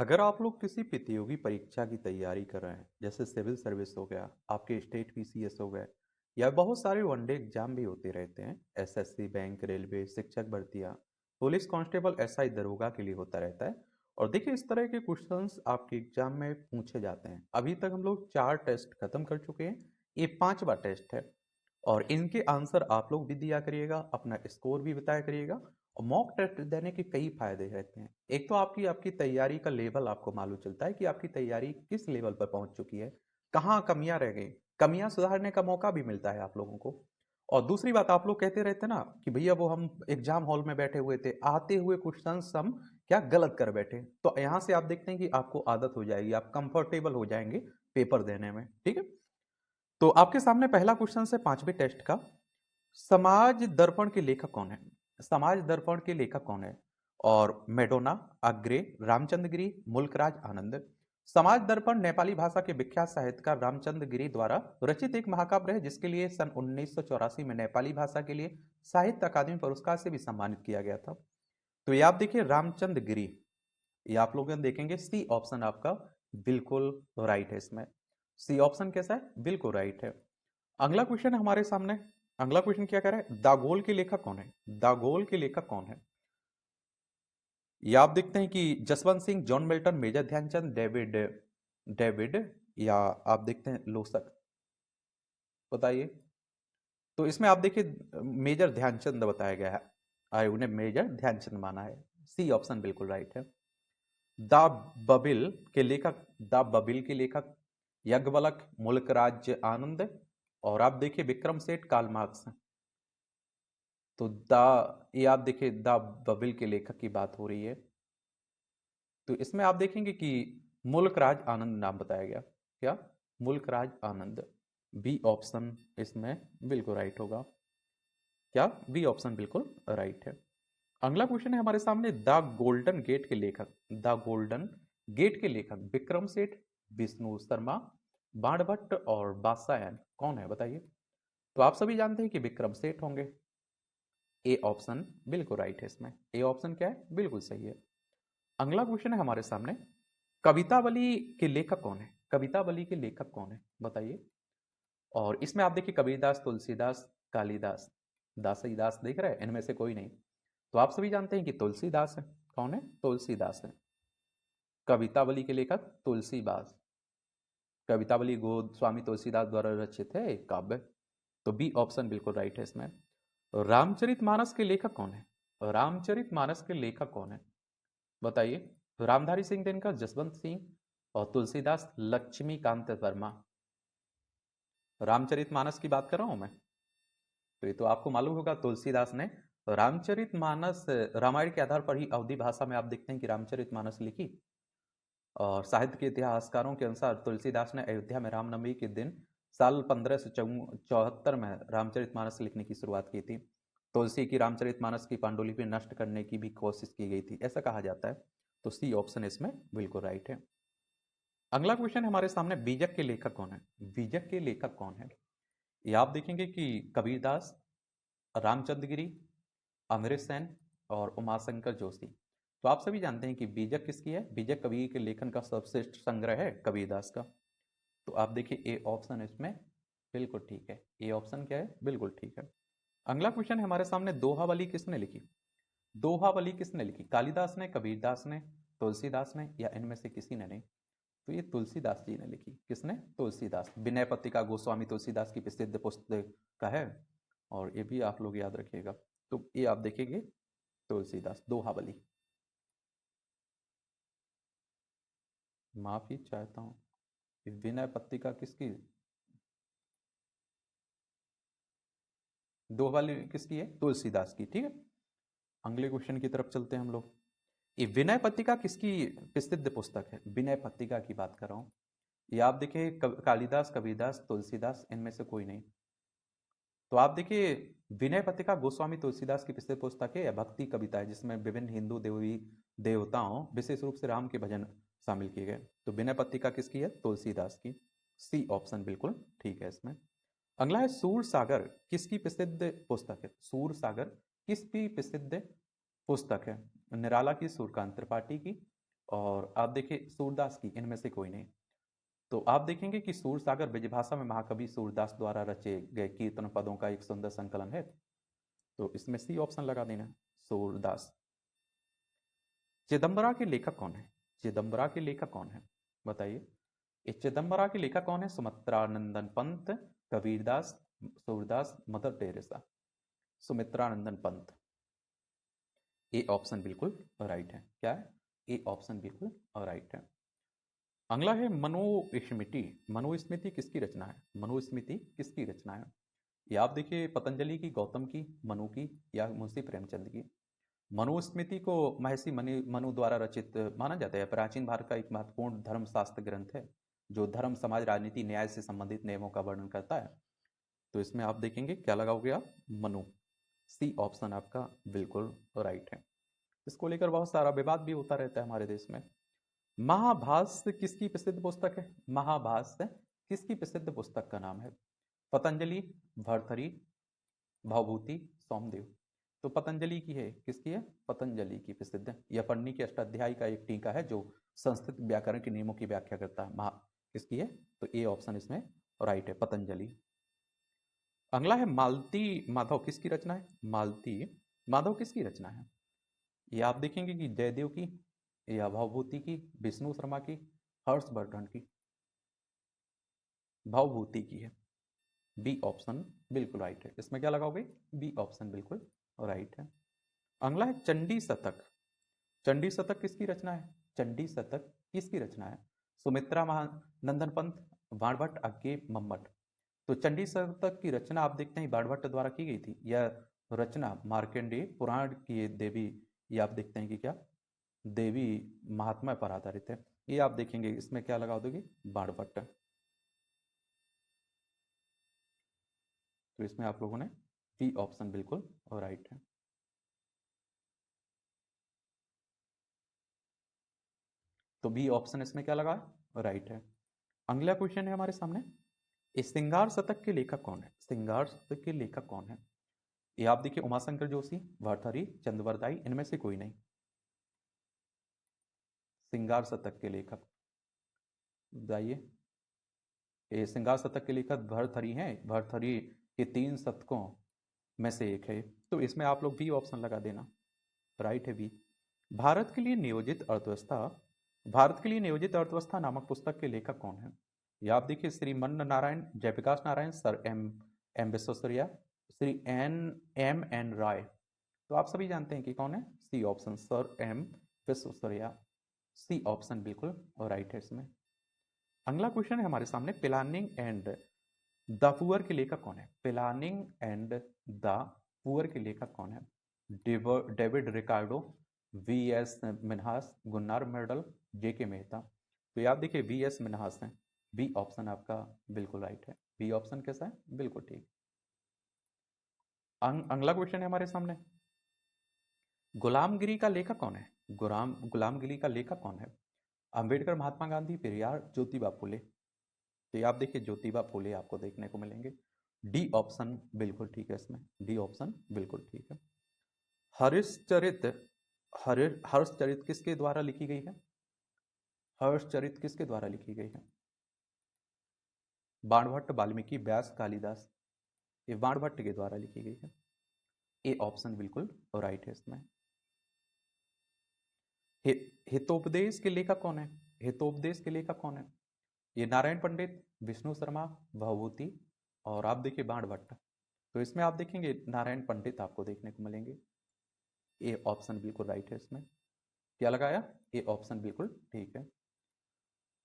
अगर आप लोग किसी प्रतियोगी परीक्षा की तैयारी कर रहे हैं, जैसे सिविल सर्विस हो गया, आपके स्टेट पीसीएस हो गए, या बहुत सारे वनडे एग्जाम भी होते रहते हैं, एसएससी, बैंक, रेलवे, शिक्षक भर्तियां, पुलिस कांस्टेबल, एसआई, दरोगा के लिए होता रहता है। और देखिए, इस तरह के क्वेश्चंस आपके एग्जाम में पूछे जाते हैं। अभी तक हम लोग 4 टेस्ट खत्म कर चुके हैं, ये 5वां टेस्ट है। और इनके आंसर आप लोग भी दिया करिएगा, अपना स्कोर भी बताया करिएगा। और मॉक टेस्ट देने के कई फायदे रहते हैं। एक तो आपकी आपकी तैयारी का लेवल आपको मालूम चलता है कि आपकी तैयारी किस लेवल पर पहुंच चुकी है, कहाँ कमियां रह गई, कमियां सुधारने का मौका भी मिलता है आप लोगों को। और दूसरी बात, आप लोग कहते रहते ना कि भैया वो हम एग्जाम हॉल में बैठे हुए थे, आते हुए क्वेश्चंस हम क्या गलत कर बैठे, तो यहाँ से आप देखते हैं कि आपको आदत हो जाएगी, आप कंफर्टेबल हो जाएंगे पेपर देने में। ठीक है, तो आपके सामने पहला क्वेश्चन है 5वें टेस्ट का। समाज दर्पण के लेखक कौन है? समाज दर्पण के लेखक कौन है? और मेडोना, अग्रे, रामचंद्र गिरी, मुल्कराज आनंद। समाज दर्पण नेपाली भाषा के विख्यात साहित्यकार रामचंद्र गिरी द्वारा रचित एक महाकाव्य है, जिसके लिए सन 1984 में नेपाली भाषा के लिए साहित्य अकादमी पुरस्कार से भी सम्मानित किया गया था। तो ये आप देखिए, रामचंद्र गिरी, ये आप लोग देखेंगे सी ऑप्शन आपका बिल्कुल राइट है इसमें। सी ऑप्शन कैसा है? बिल्कुल राइट है। अगला क्वेश्चन है हमारे सामने। अगला क्वेश्चन क्या कह रहा है? दागोल के लेखक कौन है? दागोल के लेखक कौन है? ये आप देखते हैं कि Jaswant Singh, John Milton, major Dhyan Chand, David David या आप देखते हैं लोसक। बताइए। तो इसमें आप देखिए मेजर ध्यानचंद बताया गया है, आयोग ने मेजर ध्यानचंद माना है। सी ऑप्शन बिल्कुल राइट है। द बबिल के लेखक, द बबिल के लेखक यज्ञवल्क, मुल्कराज आनंद, और आप देखिए विक्रम सेठ, कार्ल मार्क्स। तो ये आप देखिए द बबिल के लेखक की बात हो रही है। तो इसमें आप देखेंगे कि मुल्कराज आनंद नाम बताया गया। क्या? मुल्कराज आनंद। बी ऑप्शन इसमें बिल्कुल राइट होगा। क्या? बी ऑप्शन बिल्कुल राइट है। अगला क्वेश्चन है हमारे सामने, द गोल्डन गेट के लेखक, द गोल्डन गेट के लेखक विक्रम सेठ, विष्णु शर्मा, बाणभट्ट और बादशाहन कौन है? बताइए। तो आप सभी जानते हैं कि विक्रम सेठ होंगे। ए ऑप्शन बिल्कुल राइट है इसमें। ए ऑप्शन क्या है? बिल्कुल सही है। अगला क्वेश्चन है हमारे सामने, कवितावली के लेखक कौन है? कवितावली के लेखक कौन है? बताइए। और इसमें आप देखिए कबीरदास, तुलसीदास, कालिदास, दासीदास दिख रहा है, इनमें से कोई नहीं। तो आप सभी जानते हैं कि तुलसीदास है। कौन है? तुलसीदास है। कवितावली के लेखक तुलसीदास। कवितावली गोस्वामी तुलसीदास द्वारा रचित है एक काव्य। तो बी ऑप्शन बिल्कुल राइट है इसमें। रामचरितमानस के लेखक कौन है? रामचरितमानस के लेखक कौन है? बताइए। रामधारी सिंह दिनकर, जसवंत सिंह और तुलसीदास, लक्ष्मीकांत वर्मा। रामचरितमानस की बात कर रहा हूं मैं। तो ये तो आपको मालूम होगा, तुलसीदास ने रामचरितमानस रामायण के आधार पर ही अवधी भाषा में आप देखते हैं कि रामचरितमानस लिखी। और साहित्य के इतिहासकारों के अनुसार तुलसीदास ने अयोध्या में रामनवमी के दिन साल 1574 में रामचरितमानस लिखने की शुरुआत की थी। तुलसी की रामचरितमानस की पांडुलिपि नष्ट करने की भी कोशिश की गई थी, ऐसा कहा जाता है। तो सी ऑप्शन इसमें बिल्कुल राइट है। अगला क्वेश्चन हमारे सामने, बीजक के लेखक कौन है? बीजक के लेखक कौन है? ये आप देखेंगे कि कबीरदास, रामचंद्र गिरी, अमृत सेन और उमाशंकर जोशी। तो आप सभी जानते हैं कि बीजक किसकी है? बीजक कवि के लेखन का सर्वश्रेष्ठ संग्रह है कबीरदास का। तो आप देखिए ए ऑप्शन इसमें बिल्कुल ठीक है। ए ऑप्शन क्या है? बिल्कुल ठीक है। अगला क्वेश्चन है हमारे सामने, दोहावली किसने लिखी? दोहावली किसने लिखी? कालिदास ने, कबीरदास ने, तुलसीदास ने, या इनमें से किसी ने नहीं? तो ये तुलसीदास जी ने लिखी। किसने? तुलसीदास। विनय पत्रिका गोस्वामी तुलसीदास की प्रसिद्ध पुस्तक का है, और ये भी आप लोग याद रखिएगा। तो ये आप देखेंगे तुलसीदास, दोहावली। माफी चाहता हूँ, विनय पत्रिका किसकी? दोहावली किसकी है? तुलसीदास की। ठीक है, अगले क्वेश्चन की तरफ चलते हैं हम लोग। ये विनय पत्रिका किसकी प्रसिद्ध पुस्तक है? विनय पत्रिका की बात कर रहा हूँ। ये आप देखिए कालिदास, कबीरदास, तुलसीदास, इनमें से कोई नहीं। तो आप देखिए विनय पत्रिका गोस्वामी तुलसीदास की प्रसिद्ध पुस्तक है, भक्ति कविता है, जिसमें विभिन्न हिंदू देवी देवताओं, विशेष रूप से राम के भजन शामिल किए गए। तो विनय पत्रिका किसकी है? तुलसीदास की। सी ऑप्शन बिल्कुल ठीक है इसमें। अगला है, सूर सागर किसकी प्रसिद्ध पुस्तक है? सूर सागर किसकी प्रसिद्ध पुस्तक है? निराला की, सूर्यकांत त्रिपाठी की, और आप देखिए सूरदास की, इनमें से कोई नहीं। तो आप देखेंगे कि सूरसागर ब्रजभाषा में महाकवि सूरदास द्वारा रचे गए कीर्तन पदों का एक सुंदर संकलन है। तो इसमें सी ऑप्शन लगा देना, सूरदास। चिदम्बरा के लेखक कौन है? चिदम्बरा के लेखक कौन है? बताइए। इस चिदम्बरा के लेखक कौन है? Sumitranandan Pant, Kabirdas, Surdas, mother Teresa. Sumitranandan Pant. A option बिल्कुल राइट है। क्या है? ए ऑप्शन बिल्कुल राइट है। अगला है मनुस्मृति। मनुस्मृति किसकी रचना है? मनुस्मृति किसकी रचना है? ये आप देखिए पतंजलि की, गौतम की, मनु की, या मुंशी प्रेमचंद की। मनुस्मृति को महर्षि मनु द्वारा रचित माना जाता है। प्राचीन भारत का एक महत्वपूर्ण धर्मशास्त्र ग्रंथ है जो धर्म, समाज, राजनीति, न्याय से संबंधित नियमों का वर्णन करता है। तो इसमें आप देखेंगे क्या लगाओगे आप? मनु। सी ऑप्शन आपका बिल्कुल राइट है। इसको लेकर बहुत सारा विवाद भी होता रहता है हमारे देश में। महाभाष्य किसकी प्रसिद्ध पुस्तक है? महाभाष्य किसकी प्रसिद्ध पुस्तक का नाम है? पतंजलि, भर्तृहरि, भवभूति, सोमदेव। तो पतंजलि की है। किसकी है? पतंजलि की प्रसिद्ध है। यह पढ़नी के अष्टाध्यायी का एक टीका है जो संस्कृत व्याकरण के नियमों की व्याख्या करता है। किसकी है? तो ए ऑप्शन इसमें राइट है, पतंजलि। अगला है मालती माधव किसकी रचना है? मालती माधव किसकी रचना है? ये आप देखेंगे कि जयदेव की, या भवभूति की, विष्णु शर्मा की, हर्षवर्धन की। भवभूति की है। बी ऑप्शन बिल्कुल राइट है। इसमें क्या लगाओगे? बी ऑप्शन बिल्कुल राइट है। अगला है चंडी शतक। चंडी शतक किसकी रचना है? चंडी शतक किसकी रचना है? सुमित्रा महानंदन पंत, बाणभट्ट, अज्ञे, मम्मट। तो चंडी शतक की रचना आप देखते हैं बाणभट्ट द्वारा की गई थी। यह रचना मार्कंडेय पुराण की देवी, ये आप देखते हैं कि क्या देवी महात्मा पर आधारित है। ये आप देखेंगे। इसमें क्या लगा दोगे? बाणभट्ट। तो इसमें आप लोगों ने बी ऑप्शन बिल्कुल राइट है। तो बी ऑप्शन इसमें क्या लगा? राइट है। अगला क्वेश्चन है हमारे सामने, इस श्रृंगार शतक के लेखक कौन है? श्रृंगार शतक के लेखक कौन है? ये आप देखिए उमाशंकर जोशी, भर्तृहरि, चंद्रवरदाई, इनमें से कोई नहीं। श्रृंगार शतक के लेखक बताइए। ये श्रृंगार शतक के लेखक भर्तृहरि हैं। भर्तृहरि के 3 शतकों में से एक है। तो इसमें आप लोग बी ऑप्शन लगा देना, राइट है बी। भारत के लिए नियोजित अर्थव्यवस्था, भारत के लिए नियोजित अर्थव्यवस्था नामक पुस्तक के लेखक कौन है? ये आप देखिए Shriman Narayan, Jayaprakash Narayan, sir M Visvesvaraya, Shri M N Roy. तो आप सभी जानते हैं कि कौन है? C option, sir M Visvesvaraya. C option बिल्कुल राइट है इसमें। अगला क्वेश्चन है हमारे सामने, प्लानिंग एंड द पुअर के लेखक कौन है? प्लानिंग एंड द पुअर के लेखक कौन है? David Ricardo, V S Minhas, Gunnar Myrdal, J K Mehta. तो याद देखिए वी एस मिन्हास है। बी ऑप्शन आपका बिल्कुल राइट है। बी ऑप्शन कैसा है? बिल्कुल ठीक। अगला क्वेश्चन है हमारे सामने, गुलामगिरी का लेखक कौन है? गुलामगिरी का लेखक कौन है? अंबेडकर, महात्मा गांधी, पेरियार, ज्योतिबा फुले। तो ये आप देखिए ज्योतिबा फुले आपको देखने को मिलेंगे। डी ऑप्शन बिल्कुल ठीक है इसमें। डी ऑप्शन बिल्कुल ठीक है। हर्षचरित, हर्षचरित किसके द्वारा लिखी गई है? हर्षचरित किसके द्वारा लिखी गई है? बाणभट्ट, वाल्मीकि, व्यास, कालिदास। ये बाणभट्ट के द्वारा लिखी गई है। ए ऑप्शन बिल्कुल राइट है इसमें। हितोपदेश के लेखक कौन है? हितोपदेश के लेखक कौन है? ये नारायण पंडित, विष्णु शर्मा, भवभूति, और आप देखिए बाणभट्ट। तो इसमें आप देखेंगे नारायण पंडित आपको देखने को मिलेंगे। ए ऑप्शन बिल्कुल राइट है इसमें। क्या लगाया? ए ऑप्शन बिल्कुल ठीक है।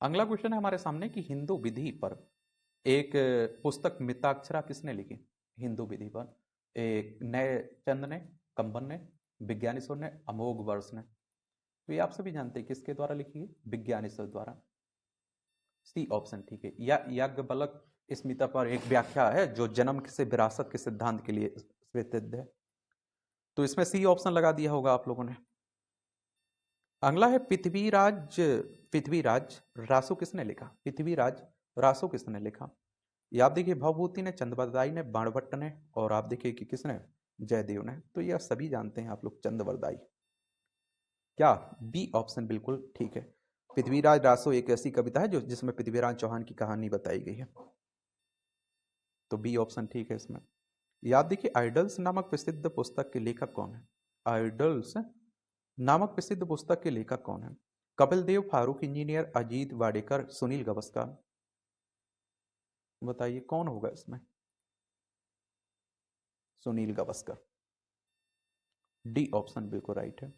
अगला क्वेश्चन है हमारे सामने कि हिंदू विधि पर एक पुस्तक मिताक्षरा किसने लिखी? हिंदू विधि पर एक नए चंद ने, कंबन ने, विज्ञानेश्वर ने, अमोघ वर्ष ने। तो ये आप सभी जानते हैं किसके द्वारा लिखी है? विज्ञानेश्वर द्वारा। सी ऑप्शन ठीक है। या याज्ञवल्क्य स्मिता पर एक व्याख्या है जो जन्म से विरासत के सिद्धांत के लिए प्रसिद्ध है। तो इसमें सी ऑप्शन लगा दिया होगा आप लोगों ने। अगला है पृथ्वीराज, पृथ्वीराज रासो किसने लिखा? पृथ्वीराज रासो किसने लिखा? ये आप देखिए भवभूति ने, चंद्रवरदाई ने, बाणभट्ट ने, और आप देखिए कि किसने? जयदेव ने। तो ये सभी जानते हैं आप लोग, चंद्रवरदाई। क्या? बी ऑप्शन बिल्कुल ठीक है। पृथ्वीराज रासो एक ऐसी कविता है जो जिसमें पृथ्वीराज चौहान की कहानी बताई गई है, तो बी ऑप्शन ठीक है इसमें। याद देखिए, आइडल्स नामक प्रसिद्ध पुस्तक के लेखक कौन है? आइडल्स नामक प्रसिद्ध पुस्तक के लेखक कौन है? कपिल देव, फारूक इंजीनियर, अजीत वाडेकर, सुनील गावस्कर। बताइए कौन होगा इसमें? सुनील गावस्कर। डी ऑप्शन बिल्कुल राइट है।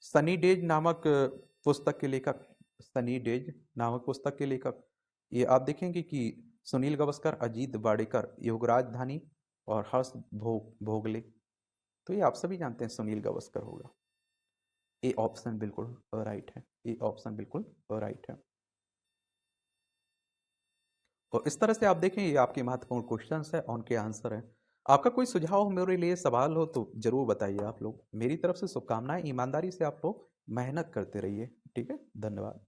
सनी डेज नामक पुस्तक के लेखक, सनी डेज नामक पुस्तक के लेखक, ये आप देखेंगे कि सुनील गावस्कर, अजीत वाडेकर, योगराज धानी और हर्ष भोगले। तो ये आप सभी जानते हैं सुनील गावस्कर होगा। ए ऑप्शन बिल्कुल राइट है। ए ऑप्शन बिल्कुल राइट है। और इस तरह से आप देखें, ये आपके महत्वपूर्ण क्वेश्चंस है, उनके आंसर हैं। आपका कोई सुझाव हो, मेरे लिए सवाल हो तो जरूर बताइए आप लोग। मेरी तरफ से शुभकामनाएं, ईमानदारी से आप लोग मेहनत करते रहिए। ठीक है, धन्यवाद।